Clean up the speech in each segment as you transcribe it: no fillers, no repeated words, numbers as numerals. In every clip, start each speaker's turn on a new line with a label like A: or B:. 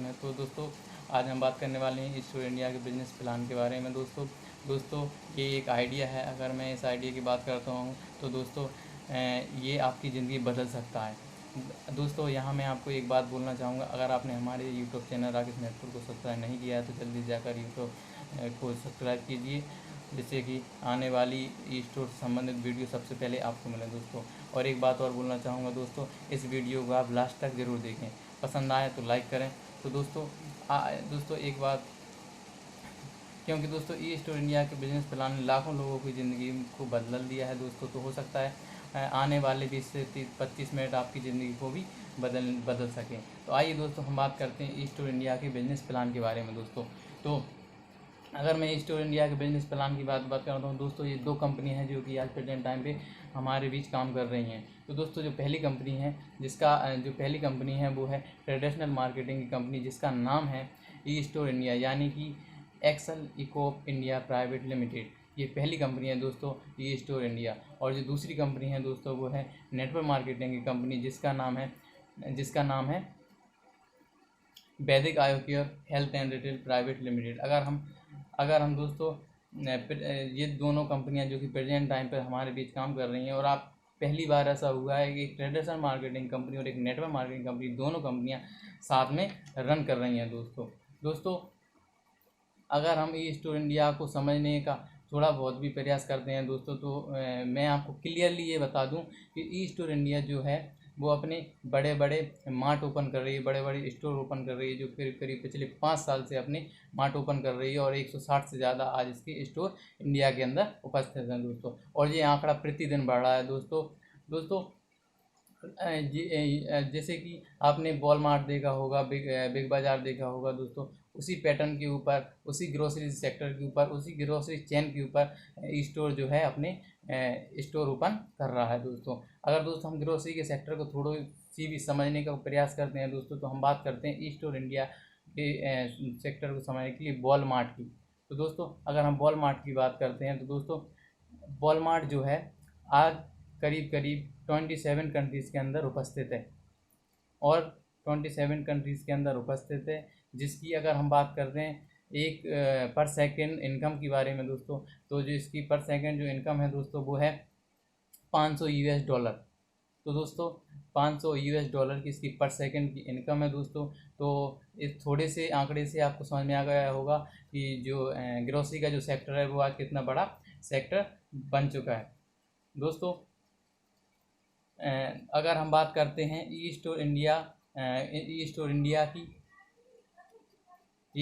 A: में। तो दोस्तों आज हम बात करने वाले हैं ईस्टो इंडिया के बिज़नेस प्लान के बारे में। दोस्तों ये एक आइडिया है। अगर मैं इस आइडिया की बात करता हूँ तो दोस्तों ये आपकी ज़िंदगी बदल सकता है। दोस्तों यहाँ मैं आपको एक बात बोलना चाहूँगा, अगर आपने हमारे यूट्यूब चैनल राकेश नेटवर्क को सब्सक्राइब नहीं किया है तो जल्दी जाकर यूट्यूब को सब्सक्राइब कीजिए, जिससे कि आने वाली ई स्टोर से संबंधित वीडियो सबसे पहले आपको मिले दोस्तों। और एक बात और बोलना चाहूँगा दोस्तों, इस वीडियो को आप लास्ट तक ज़रूर देखें, पसंद आए तो लाइक करें। तो दोस्तों एक बात, क्योंकि दोस्तों ई स्टोर इंडिया के बिज़नेस प्लान ने लाखों लोगों की ज़िंदगी को बदल दिया है दोस्तों। तो हो सकता है आने वाले 20 से 25 मिनट आपकी ज़िंदगी को भी बदल सकें। तो आइए दोस्तों हम बात करते हैं ई स्टोर इंडिया के बिज़नेस प्लान के बारे में दोस्तों। तो अगर मैं ई स्टोर इंडिया के बिज़नेस प्लान की बात करता हूँ दोस्तों, ये दो कंपनी हैं जो कि आज प्रेजेंट टाइम पे हमारे बीच काम कर रही हैं। तो दोस्तों जो पहली कंपनी है वो है ट्रेडिशनल मार्केटिंग की कंपनी, जिसका नाम है ई स्टोर इंडिया, यानी कि एक्सल इकोप इंडिया प्राइवेट लिमिटेड। ये पहली कंपनी है दोस्तों ई स्टोर इंडिया। और जो दूसरी कंपनी है दोस्तों वो है नेटवर्क मार्केटिंग की कंपनी, जिसका नाम है वैदिक आयो care health and retail private limited. अगर हम दोस्तों ये दोनों कंपनियां जो कि प्रेजेंट टाइम पर हमारे बीच काम कर रही हैं, और आप पहली बार ऐसा हुआ है कि एक ट्रेडिशनल मार्केटिंग कंपनी और एक नेटवर्क मार्केटिंग कंपनी, दोनों कंपनियां साथ में रन कर रही हैं दोस्तों। अगर हम ई स्टोर इंडिया को समझने का थोड़ा बहुत भी प्रयास करते हैं दोस्तों, तो मैं आपको क्लियरली ये बता दूं कि ई स्टोर इंडिया जो है वो अपने बड़े बड़े मार्ट ओपन कर रही है, बड़े बड़े स्टोर ओपन कर रही है, जो करीब पिछले 5 साल से अपने मार्ट ओपन कर रही है। और 160 से ज़्यादा आज इसके स्टोर इंडिया के अंदर उपस्थित हैं दोस्तों। और ये आंकड़ा प्रतिदिन बढ़ रहा है दोस्तों। जैसे कि आपने वॉलमार्ट देखा होगा, बिग बाज़ार देखा होगा दोस्तों, उसी पैटर्न के ऊपर, उसी ग्रोसरी सेक्टर के ऊपर, उसी ग्रोसरी चेन के ऊपर स्टोर जो है अपने स्टोर ओपन कर रहा है दोस्तों। अगर दोस्तों हम ग्रोसरी के सेक्टर को थोड़ी सी भी समझने का प्रयास करते हैं दोस्तों, तो हम बात करते हैं ई स्टोर इंडिया के सेक्टर को समझने के लिए वॉलमार्ट की। तो दोस्तों अगर हम वॉलमार्ट की बात करते हैं तो दोस्तों वॉलमार्ट जो है आज करीब करीब 27 कंट्रीज़ के अंदर उपस्थित है, और 27 कंट्रीज़ के अंदर उपस्थित है, जिसकी अगर हम बात करते हैं एक पर सेकंड इनकम के बारे में दोस्तों, तो जो इसकी पर सेकंड जो इनकम है दोस्तों वो है $500। तो दोस्तों $500 की इसकी पर सेकंड की इनकम है दोस्तों। तो इस थोड़े से आंकड़े से आपको समझ में आ गया होगा कि जो ग्रोसरी का जो सेक्टर है वो आज कितना बड़ा सेक्टर बन चुका है दोस्तों। अगर हम बात करते हैं ई स्टोर इंडिया की, तो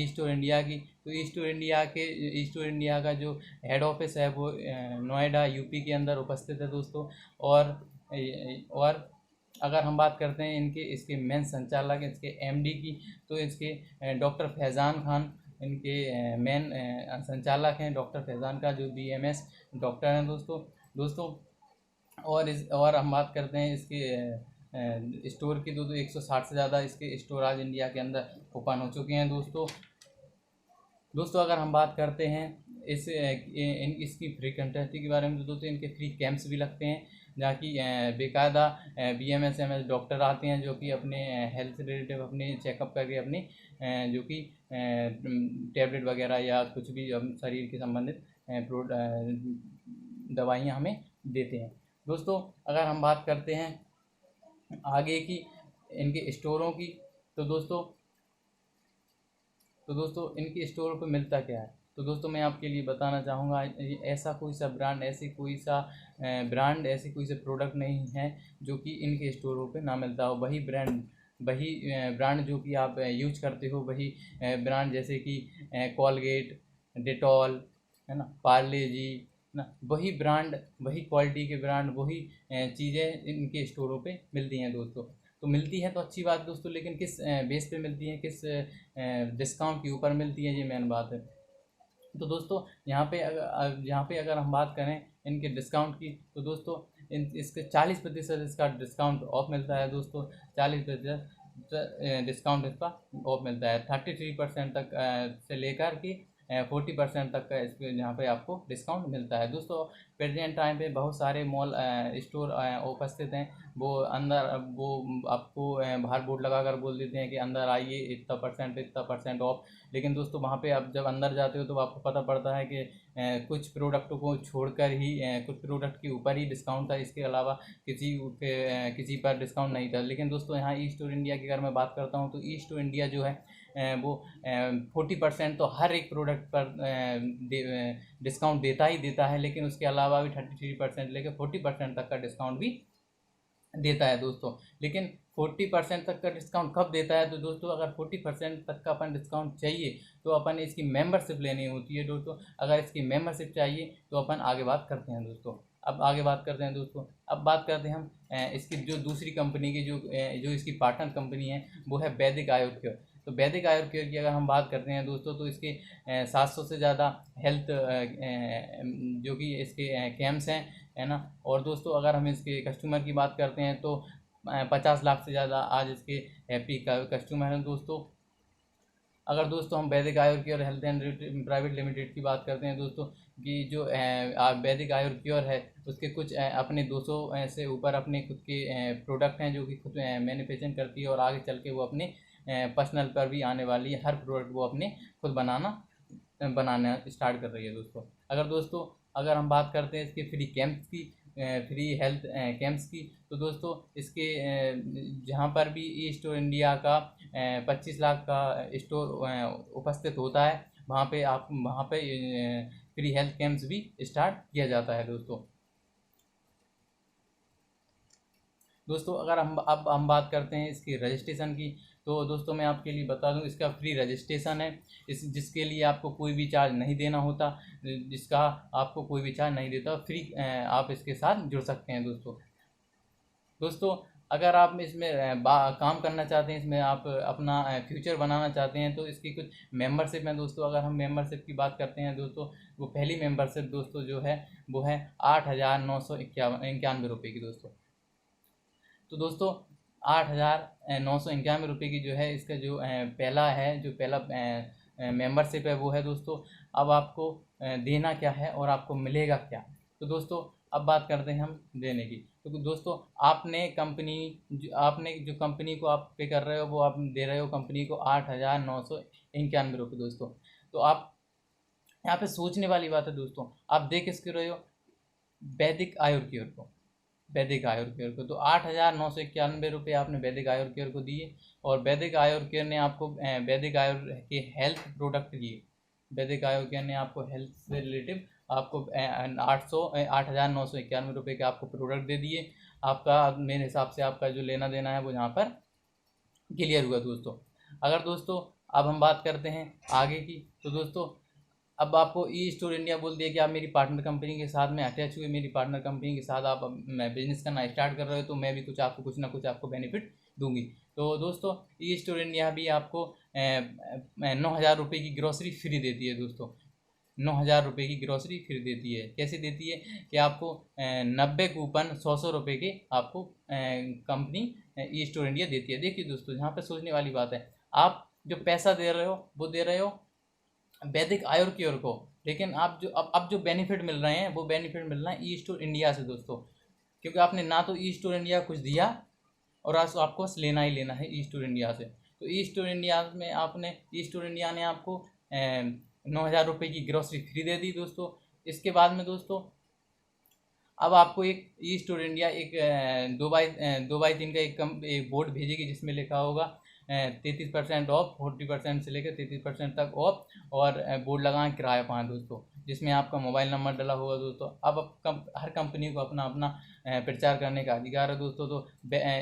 A: ई स्टोर इंडिया का जो हेड ऑफिस है वो नोएडा यूपी के अंदर उपस्थित है दोस्तों। और अगर हम बात करते हैं इसके मेन संचालक, इसके एमडी की, तो इसके डॉक्टर फैज़ान खान इनके मेन संचालक हैं। डॉक्टर फैज़ान का जो बीएमएस डॉक्टर हैं दोस्तों। और हम बात करते हैं इसके स्टोर की, तो 160 से ज़्यादा इसके स्टोर आज इंडिया के अंदर ओपन हो चुके हैं दोस्तों। अगर हम बात करते हैं इसकी फ्री कंटेस्टी के बारे में, तो दोस्तों इनके फ्री कैंप्स भी लगते हैं, जहाँ की बेकायदा BMS डॉक्टर आते हैं, जो कि अपने हेल्थ रिलेटिव अपने चेकअप करके अपनी जो कि टैबलेट वगैरह या कुछ भी शरीर के संबंधित दवाइयाँ हमें देते हैं दोस्तों। अगर हम बात करते हैं आगे की इनके स्टोरों की, तो दोस्तों इनके स्टोर पर मिलता क्या है, तो दोस्तों मैं आपके लिए बताना चाहूँगा, ऐसा कोई सा ब्रांड, ऐसी कोई सा प्रोडक्ट नहीं है जो कि इनके स्टोरों पे ना मिलता हो। वही ब्रांड जो कि आप यूज करते हो, वही ब्रांड जैसे कि कोलगेट, डेटॉल है ना, पार्ले जी ना, वही ब्रांड, वही क्वालिटी के ब्रांड, वही चीज़ें इनके स्टोरों पे मिलती हैं दोस्तों। तो मिलती है तो अच्छी बात दोस्तों, लेकिन किस बेस पे मिलती है, किस डिस्काउंट के ऊपर मिलती है, ये मेन बात है। तो दोस्तों यहाँ पे अगर हम बात करें इनके डिस्काउंट की, तो दोस्तों इसके 40% इसका डिस्काउंट ऑफ मिलता है दोस्तों। 40% डिस्काउंट इसका ऑफ मिलता है। 33% तक से लेकर के 40% तक का इस यहाँ पे आपको डिस्काउंट मिलता है दोस्तों। प्रेजेंट टाइम पे बहुत सारे मॉल स्टोर उपस्थित हैं, वो अंदर वो आपको बाहर बोर्ड लगा कर बोल देते हैं कि अंदर आइए इतना परसेंट ऑफ। लेकिन दोस्तों वहाँ पे आप जब अंदर जाते हो तो आपको पता पड़ता है कि कुछ प्रोडक्टों को छोड़कर ही कुछ प्रोडक्ट के ऊपर ही डिस्काउंट था, इसके अलावा किसी पर डिस्काउंट नहीं था। लेकिन दोस्तों यहाँ ईस्ट टू इंडिया की अगर मैं बात करता हूँ तो ईस्ट टू इंडिया जो है वो 40% तो हर एक प्रोडक्ट पर डिस्काउंट देता ही देता है, लेकिन उसके अलावा भी 33% लेकर 40% तक का डिस्काउंट भी देता है दोस्तों। लेकिन 40% तक का डिस्काउंट कब देता है, तो दोस्तों अगर 40% तक का अपन डिस्काउंट चाहिए तो अपन इसकी मेंबरशिप लेनी होती है दोस्तों। अगर इसकी मेंबरशिप चाहिए तो अपन आगे बात करते हैं दोस्तों। अब आगे बात करते हैं दोस्तों, अब बात करते हैं हम इसकी जो दूसरी कंपनी की जो इसकी पार्टनर कंपनी है वो है वैदिक आयुर्वेद। तो वैदिक आयुर्वेद की अगर हम बात करते हैं दोस्तों तो इसके 700 से ज़्यादा हेल्थ जो कि इसके कैंप्स हैं, है ना। और दोस्तों अगर हम इसके कस्टमर की बात करते हैं तो 50 लाख से ज़्यादा आज इसके हैप्पी कस्टमर हैं दोस्तों। अगर दोस्तों हम वैदिक Ayurveda health and private limited की बात करते हैं दोस्तों, कि जो वैदिक आयुर्वेद है उसके कुछ अपने 200 से ऊपर अपने खुद के प्रोडक्ट हैं जो कि खुद मैन्युफैक्चरिंग करती है, और आगे चल के वो अपने पर्सनल पर भी आने वाली है, हर प्रोडक्ट वो अपने खुद बनाना स्टार्ट कर रही है दोस्तों। अगर हम बात करते हैं इसके फ्री कैंप्स की, फ्री हेल्थ कैंप्स की, तो दोस्तों इसके जहाँ पर भी ई स्टोर इंडिया का 25 लाख का स्टोर उपस्थित होता है, वहाँ पे फ्री हेल्थ कैंप्स भी स्टार्ट किया जाता है दोस्तों। अगर हम बात करते हैं इसकी रजिस्ट्रेशन की, तो दोस्तों मैं आपके लिए बता दूं इसका फ्री रजिस्ट्रेशन है, जिसके लिए आपको कोई भी चार्ज नहीं देना होता, जिसका आपको कोई भी चार्ज नहीं देता, फ्री आप इसके साथ जुड़ सकते हैं दोस्तों। अगर आप इसमें काम करना चाहते हैं, इसमें आप अपना फ्यूचर बनाना चाहते हैं, तो इसकी कुछ मेंबरशिप है दोस्तों। अगर हम मेंबरशिप की बात करते हैं दोस्तों, वो पहली मेंबरशिप दोस्तों जो है वो है 8,991 रुपये की दोस्तों। तो दोस्तों 8,991 रुपये की जो है इसका जो पहला मेंबरशिप है वो है दोस्तों। अब आपको देना क्या है और आपको मिलेगा क्या, तो दोस्तों अब बात करते हैं हम देने की। तो दोस्तों आपने जो कंपनी को आप पे कर रहे हो वो आप दे रहे हो कंपनी को 8,991 रुपये दोस्तों। तो आप यहाँ पे सोचने वाली बात है दोस्तों, आप दे किसके रहे हो, वैदिक आयुर्वेद को। तो 8,991 रुपये आपने वैदिक आयुर्वेद को दिए, और वैदिक आयुर्वेद ने आपको वैदिक आयुर्वेद के हेल्थ प्रोडक्ट दिए। वैदिक आयुर्वेद ने आपको हेल्थ से रिलेटिव आपको 8,991 रुपये के आपको प्रोडक्ट दे दिए। आपका मेरे हिसाब से आपका जो लेना देना है वो यहाँ पर क्लियर हुआ दोस्तों। अगर दोस्तों अब हम बात करते हैं आगे की, तो दोस्तों अब आपको ई स्टोर इंडिया बोल दिया कि आप मेरी पार्टनर कंपनी के साथ में अटैच हुए, मेरी पार्टनर कंपनी के साथ आप बिजनेस करना स्टार्ट कर रहे हो, तो मैं भी कुछ ना कुछ आपको बेनिफिट दूंगी। तो दोस्तों ई स्टोर इंडिया भी आपको 9,000 रुपये की ग्रॉसरी फ्री देती है दोस्तों। 9,000 रुपये की ग्रॉसरी फ्री देती है। कैसे देती है कि आपको 90 कूपन 100 रुपये के आपको कंपनी ई स्टोर इंडिया देती है। देखिए दोस्तों यहाँ पे सोचने वाली बात है, आप जो पैसा दे रहे हो वो दे रहे हो वैदिक आयुर्वेद को, लेकिन आप जो अब जो बेनिफिट मिल रहे हैं वो बेनिफिट मिल रहा है ई स्टोर इंडिया से दोस्तों। क्योंकि आपने ना तो ई स्टोर इंडिया कुछ दिया, और आपको बस लेना ही लेना है ई स्टोर इंडिया से। तो ई स्टोर इंडिया में ई स्टोर इंडिया ने आपको 9,000 रुपये की ग्रॉसरी फ्री दे दी दोस्तों। इसके बाद में दोस्तों अब आपको एक ई स्टोर इंडिया एक 2x3 का एक बोर्ड भेजेगी, जिसमें लिखा होगा 33% ऑफ, 40% से लेकर 33% तक ऑफ, और बोर्ड लगाएं किराया पाएँ दोस्तों, जिसमें आपका मोबाइल नंबर डला होगा दोस्तों। अब हर कंपनी को अपना अपना प्रचार करने का अधिकार है दोस्तों। तो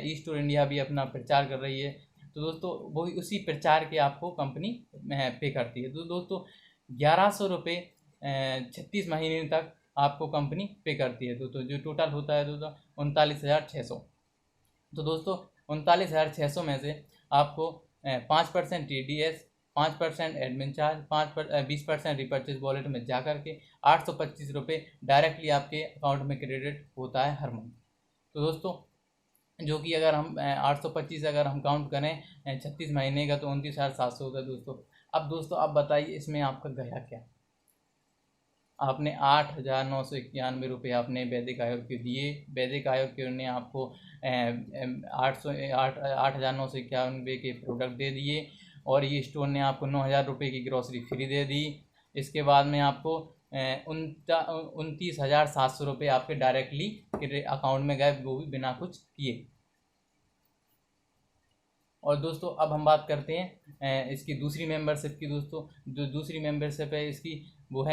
A: ई स्टोर इंडिया भी अपना प्रचार कर रही है, तो दोस्तों वो उसी प्रचार के आपको कंपनी पे करती है। तो दोस्तों 1,100 रुपये 36 महीने तक आपको कंपनी पे करती है दोस्तों, जो टोटल होता है दोस्तों 39,600। तो दोस्तों 39,600 में से आपको 5% TDS, 5% admin charge, 20% repurchase wallet में जा करके 825 रुपये डायरेक्टली आपके अकाउंट में क्रेडिट होता है हर मंथ। तो दोस्तों जो कि अगर हम 825 अगर हम काउंट करें 36 महीने का, तो 29,700 होता है दोस्तों। अब दोस्तों आप बताइए इसमें आपका गया क्या। आपने 8,991 रुपये आपने वैदिक आयोग के दिए, वैदिक आयोग के ने आपको 8,991 के प्रोडक्ट दे दिए, और ये स्टोर ने आपको 9,000 रुपये की ग्रॉसरी फ्री दे दी। इसके बाद में आपको 29,700 रुपये आपके डायरेक्टली अकाउंट में गए, वो भी बिना कुछ किए। और दोस्तों अब हम बात करते हैं इसकी दूसरी मेंबरशिप की। दोस्तों जो दूसरी मेंबरशिप है इसकी वो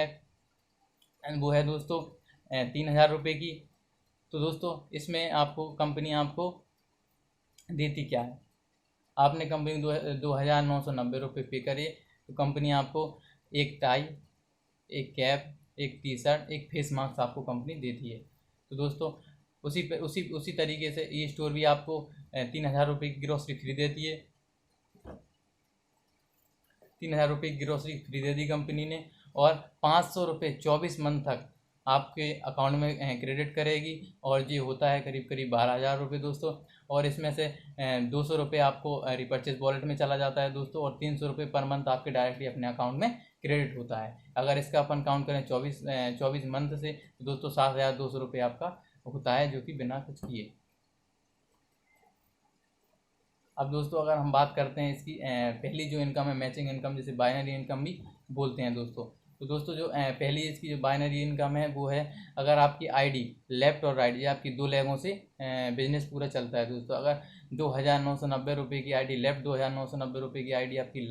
A: है दोस्तों 3,000 रुपये की। तो दोस्तों इसमें आपको कंपनी आपको देती क्या है। आपने कंपनी 2,990 रुपये पे करे, तो कंपनी आपको एक टाई, एक कैप, एक टी शर्ट, एक फेस मास्क आपको कंपनी देती है। तो दोस्तों उसी तरीके से ये स्टोर भी आपको 3,000 रुपये की ग्रोसरी फ्री देती है। 3,000 रुपये की ग्रोसरी फ्री दे दी कंपनी ने, और 500 रुपये 24 मंथ तक आपके अकाउंट में क्रेडिट करेगी, और ये होता है करीब करीब 12,000 रुपये दोस्तों। और इसमें से 200 रुपये आपको रिपर्चेज वॉलेट में चला जाता है दोस्तों, और 300 रुपये पर मंथ आपके डायरेक्टली अपने अकाउंट में क्रेडिट होता है। अगर इसका अपन काउंट करें 24 मंथ से, तो दोस्तों 7,200 रुपये आपका होता है, जो कि बिना कुछ किए। अब दोस्तों अगर हम बात करते हैं इसकी पहली जो इनकम है, मैचिंग इनकम, जिसे बाइनरी इनकम भी बोलते हैं दोस्तों। तो दोस्तों जो पहली इसकी जो बाइनरी इनकम है वो है, अगर आपकी आईडी लेफ्ट और राइट, ये आपकी 2 लेगों से बिजनेस पूरा चलता है दोस्तों। अगर 2,990 रुपये की आईडी लेफ्ट, 2,990 रुपये की आईडी आपकी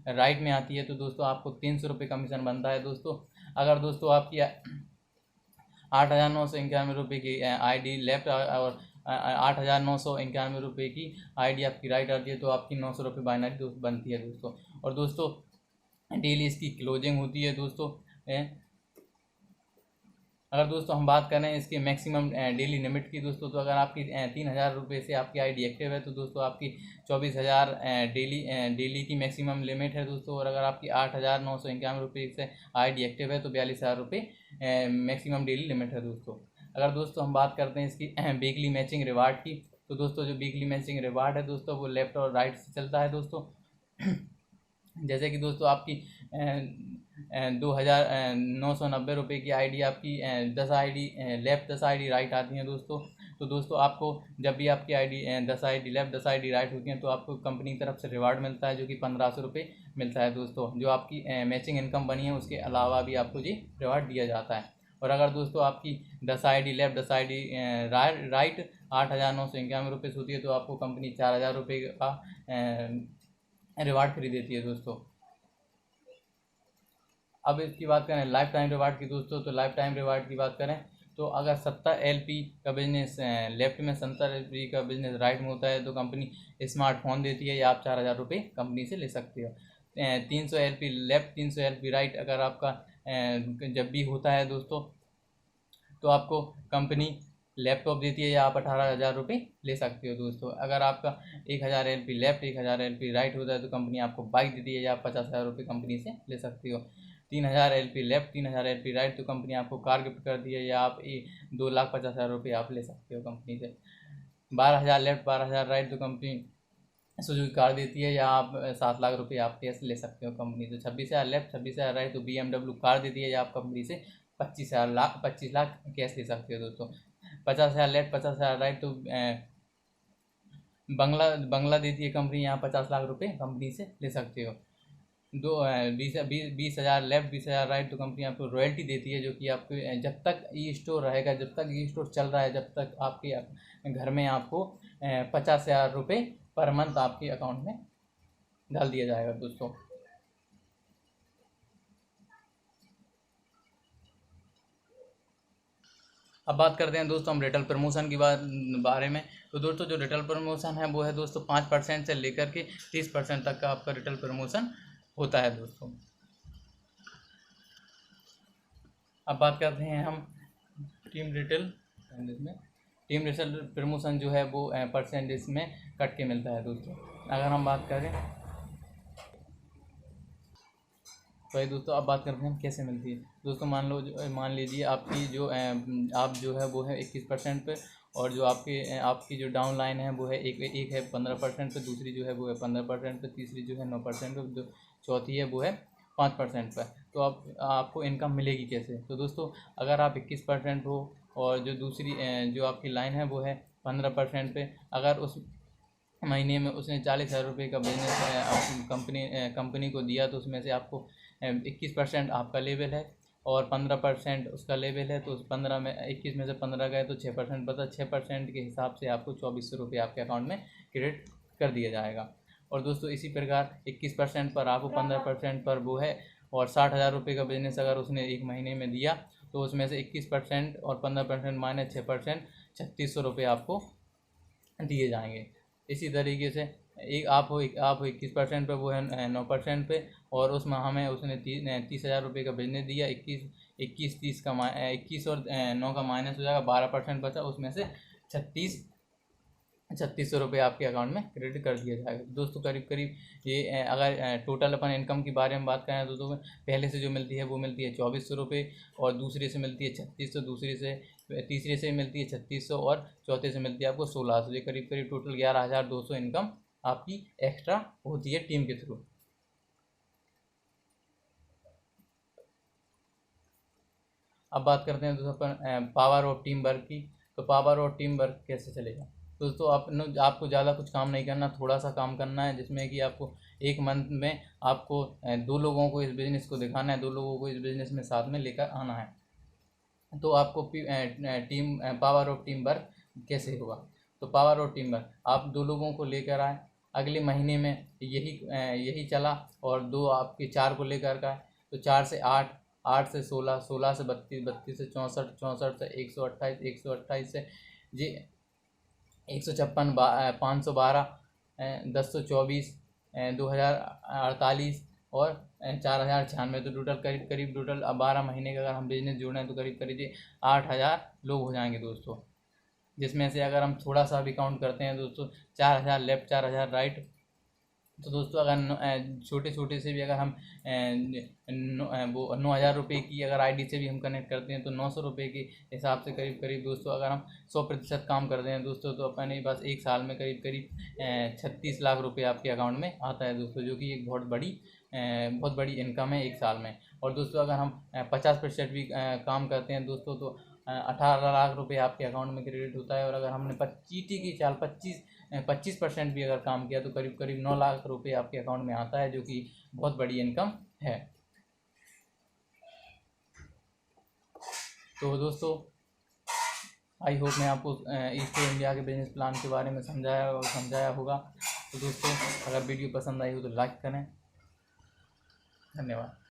A: राइट में आती है, तो दोस्तों आपको 300 रुपये कमीशन बनता है दोस्तों। अगर दोस्तों आपकी 8,991 रुपये की आईडी लेफ्ट और 8,991 रुपये की आईडी आपकी राइट आती है, तो आपकी 900 रुपये बाइनरी बनती है दोस्तों। और दोस्तों डेली इसकी क्लोजिंग होती है दोस्तों। अगर दोस्तों हम बात करें इसकी मैक्सिमम डेली लिमिट की दोस्तों, तो अगर आपकी 3,000 रुपये से आपकी आईडी एक्टिव है, तो दोस्तों आपकी 24,000 डेली की मैक्सिमम लिमिट है दोस्तों। और अगर आपकी 8,991 रुपये से आईडी एक्टिव है, तो 42,000 रुपये मैक्सिमम डेली लिमिट है दोस्तों। अगर दोस्तों हम बात करते हैं इसकी वीकली मैचिंग रिवार्ड की, तो दोस्तों जो वीकली मैचिंग रिवार्ड है दोस्तों, वो लेफ्ट और राइट से चलता है दोस्तों। जैसे कि दोस्तों आपकी 2,990 रुपये की आईडी आपकी 10 आईडी लेफ्ट 10 आईडी राइट आती हैं दोस्तों। तो दोस्तों आपको जब भी आपकी ID 10 ID left 10 ID right होती हैं, तो आपको कंपनी की तरफ से रिवार्ड मिलता है, जो कि 1,500 रुपये मिलता है दोस्तों। जो आपकी मैचिंग इनकम बनी है, उसके अलावा भी आपको जी रिवार्ड दिया जाता है। और अगर दोस्तों आपकी 10 आईडी लेफ्ट 10 आईडी राइट 8,991 रुपये से होती है, तो आपको कंपनी 4,000 रुपये का रिवार्ड फ्री देती है दोस्तों। अब इसकी बात करें लाइफ टाइम रिवार्ड की दोस्तों, तो लाइफ टाइम रिवार्ड की बात करें, तो अगर 70 LP का बिजनेस लेफ्ट में, 70 LP का बिजनेस राइट में होता है, तो कंपनी स्मार्टफोन देती है, या आप 4,000 रुपये कंपनी से ले सकते हो। 300 LP लेफ्ट 300 LP राइट अगर आपका जब भी होता है दोस्तों, तो आपको कंपनी लैपटॉप देती है, या आप 18,000 रुपये ले सकते हो दोस्तों। अगर आपका 1,000 LP लेफ्ट 1,000 LP राइट होता है, तो कंपनी आपको बाइक देती है, या आप 50,000 रुपये कंपनी से ले सकते हो। 3,000 LP लेफ्ट 3,000 LP राइट, तो कंपनी आपको कार गिफ्ट करती है, या आप 2,50,000 रुपये आप ले सकते हो कंपनी से। 12,000 लेफ्ट 12,000 राइट, तो कंपनी सुजुकी कार देती है, या आप 7,00,000 रुपये आप कैश ले सकते हो कंपनी से। 26,000 लेफ्ट 26,000 राइट, तो BMW कार देती है, या आप कंपनी से 25 लाख कैश ले सकते हो दोस्तों। 50,000 लेफ्ट 50,000 राइट, तो बंगला देती है कंपनी, यहाँ 50,00,000 रुपये कंपनी से ले सकते हो। 20,000 लेफ्ट 20,000 राइट, तो कंपनी आपको रॉयल्टी देती है, जो कि आपको जब तक ये स्टोर रहेगा, जब तक ये स्टोर चल रहा है, जब तक आपके घर में आपको 50,000 रुपये पर मंथ आपके अकाउंट में डाल दिया जाएगा दोस्तों। अब बात करते हैं दोस्तों हम रिटेल प्रमोशन की बारे में। तो दोस्तों जो रिटेल प्रमोशन है वो है दोस्तों 5% से लेकर के 30% तक का आपका रिटेल प्रमोशन होता है दोस्तों। अब बात करते हैं हम टीम रिटेल प्रमोशन जो है वो परसेंटेज में कट के मिलता है दोस्तों। अगर हम बात करें तो दोस्तों अब बात करते हैं कैसे मिलती है दोस्तों। मान लीजिए आपकी जो आप जो है वो है 21% पे, और जो आपकी जो डाउन लाइन है वो है एक है 15% पे, दूसरी जो है वो है 15% पे, तीसरी जो है 9% पे, चौथी है वो है 5% पर। तो अब आपको इनकम मिलेगी कैसे? तो दोस्तों अगर आप 21% हो और जो दूसरी जो आपकी लाइन है वो है 15% पे, अगर उस महीने में उसने 40,000 रुपये का बिजनेस कंपनी को दिया तो उसमें से आपको 21% आपका लेवल है और 15% उसका लेवल है। तो उस 15 में 21 में से 15 गए तो 6% बचा। 6% के हिसाब से आपको 2400 रुपये आपके अकाउंट में क्रेडिट कर दिया जाएगा। और दोस्तों इसी प्रकार 21% पर आपको 15% पर वो है, और 60,000 रुपये का बिजनेस अगर उसने एक महीने में दिया तो उसमें से 21% और 15% माइनस 6% 3600 रुपये आपको दिए जाएंगे। इसी तरीके से आप हो 21% पे, वो है 9% पे, और उसमें हमें उसने 30,000 रुपये का बिजनेस दिया। 21 और 9 का माइनस हो जाएगा, 12% बचा, उसमें से 3600 रुपये आपके अकाउंट में क्रेडिट कर दिया जाएगा। दोस्तों करीब करीब ये अगर टोटल अपन इनकम के बारे में बात करें तो पहले से जो मिलती है वो मिलती है 2400 रुपये, और दूसरे से मिलती है 3600, तीसरे से मिलती है 3600, और चौथे से मिलती है आपको 1600। ये करीब करीब टोटल 11,200 इनकम आपकी एक्स्ट्रा होती है टीम के थ्रू। अब बात करते हैं दोस्तों अपन पावर ऑफ टीम वर्क की। तो पावर ऑफ टीम वर्क कैसे चलेगा? दोस्तों आपको ज़्यादा कुछ काम नहीं करना, थोड़ा सा काम करना है, जिसमें कि आपको एक मंथ में आपको 2 लोगों को इस बिज़नेस को दिखाना है, 2 लोगों को इस बिज़नेस में साथ में लेकर आना है। तो आपको team power of team work कैसे होगा? तो पावर ऑफ टीम वर्क, आप 2 लोगों को लेकर आए, अगले महीने में यही चला, और 2 आपके 4 को लेकर का है, तो 4 से 8, 8 से 16, 16 से 32, 32 से 64, 64 से 128, 128 से जी 156, 512, 1024, 2048 और 4096। तो टोटल करीब करीब टोटल 12 महीने का अगर हम बिजनेस जोड़ें तो करीब करीब 8,000 लोग हो जाएंगे दोस्तों। जिसमें से अगर हम थोड़ा सा भी काउंट करते हैं दोस्तों, 4,000 लेफ्ट 4,000 राइट, तो दोस्तों अगर छोटे छोटे से भी अगर हम वो 9,000 रुपये की अगर आईडी से भी हम कनेक्ट करते हैं तो 900 रुपये के हिसाब से करीब करीब दोस्तों अगर हम 100% काम करते हैं दोस्तों, तो अपने पास एक साल में करीब करीब 36 लाख रुपये आपके अकाउंट में आता है दोस्तों, जो कि एक बहुत बड़ी इनकम है एक साल में। और दोस्तों अगर हम 50% भी काम करते हैं दोस्तों तो 18 लाख रुपये आपके अकाउंट में क्रेडिट होता है। और अगर हमने चीटी की चाल 25% भी अगर काम किया तो करीब करीब 9 लाख रुपये आपके अकाउंट में आता है, जो कि बहुत बड़ी इनकम है। तो दोस्तों आई होप मैं आपको ईस्ट इंडिया के बिजनेस प्लान के बारे में समझाया होगा। तो दोस्तों अगर वीडियो पसंद आई हो तो लाइक करें। धन्यवाद।